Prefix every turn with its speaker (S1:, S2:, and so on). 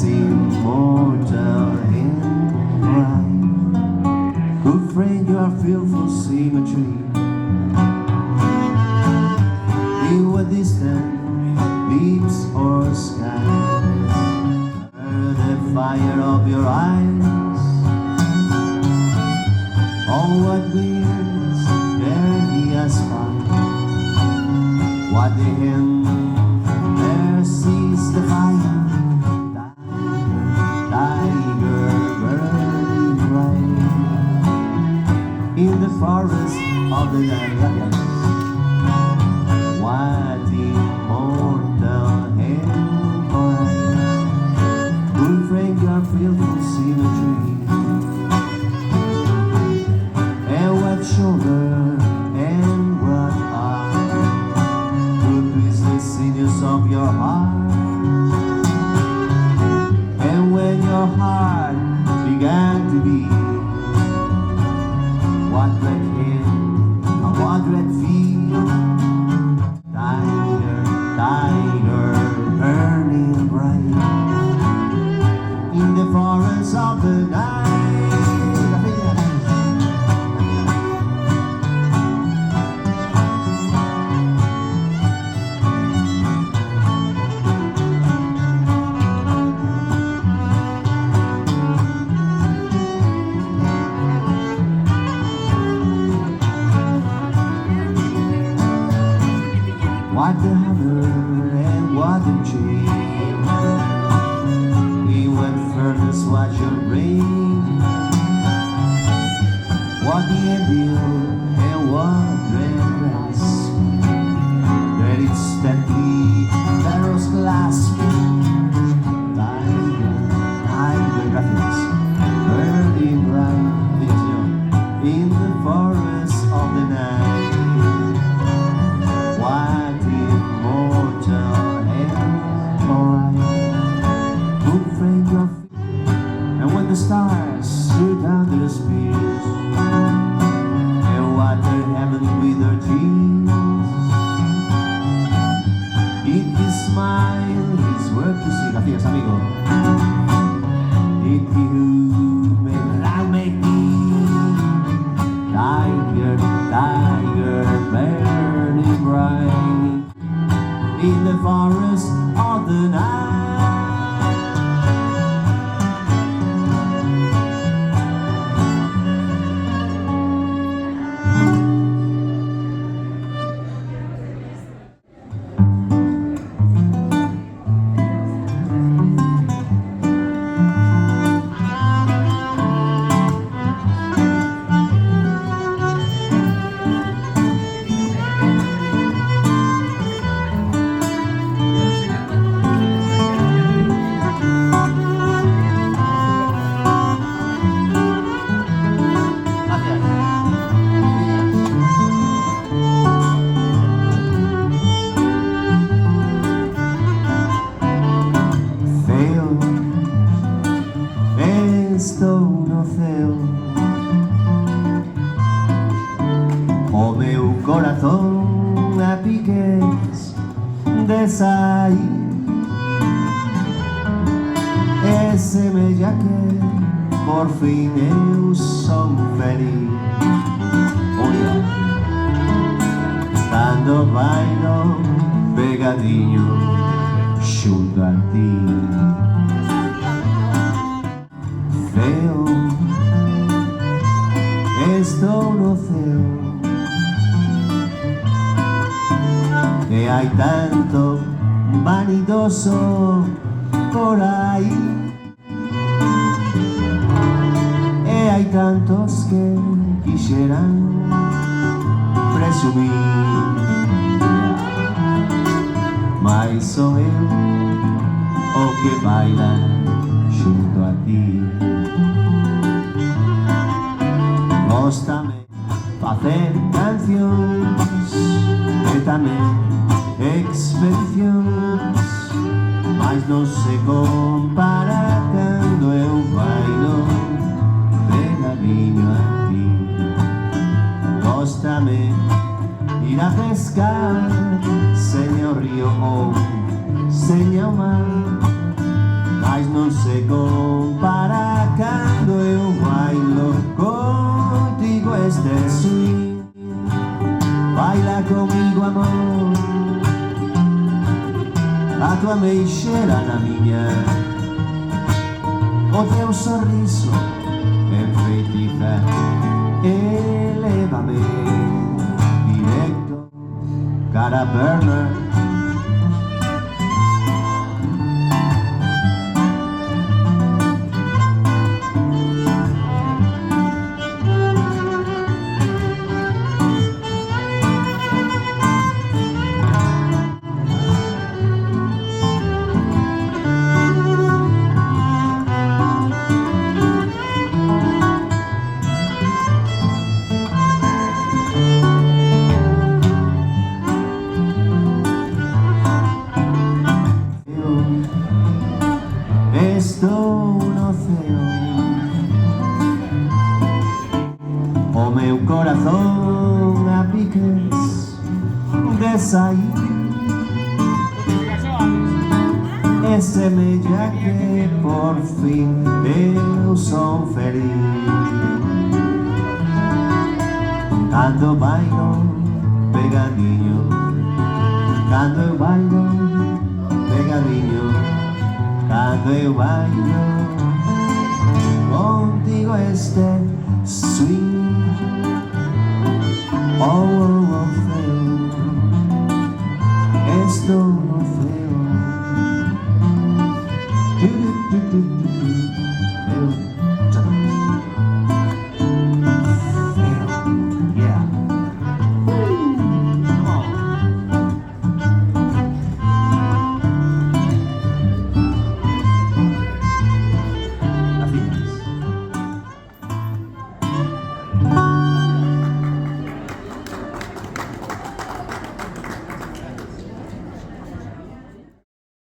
S1: immortal and bright. Good friend, you are fearful symmetry. In what distant beams or skies, burn the fire of your eyes. On what winds bear the asphalt, what the hand there sees the fire. Tiger burning bright in the forest of the night. What immortal empire, good friend, your fearful symmetry. And what shoulder and what arm could twist the sinews of your heart. And when your heart began to beat, what red hand and what red feet. Tiger, tiger, burning bright in the forest of the night. What the hammer and what the chain, in what furnace was your brain. What the anvil and what red grass, that instantly arrows clasp. Tiger graphics, burning bright in the forest of the night. What immortal and bright, good friend, your feet. And when the stars shoot down their spears and water heaven with their tears, it is smile, his work to see. Gracias, amigo. It you make me tiger, tiger, burning bright in the forest of the night. Estou no céu, o meu coração a piques de sair. E semelha que por fim eu sou feliz. Olha, estando bailo pegadinho junto a ti. Feo, estou no céu, e há tanto vanidoso por aí, e há tantos que quisieran presumir, mas sou eu o que baila junto a ti. Góstame facer cancións e tamén expedicións, mas non se compara cando eu bailo pegadinho a ti. Góstame ir a pescar, señor río ou señor mar, mas non lévame e xera na miña. O teu sorriso enfeitiza, elévame directo cara a Berna. Estou no ceo, o meu corazón a piques de sair, e semella que por fin eu son feliz. Cando bailo pegadinho, cando eu bailo pegadinho, cando eu bailo contigo este swing. Oh,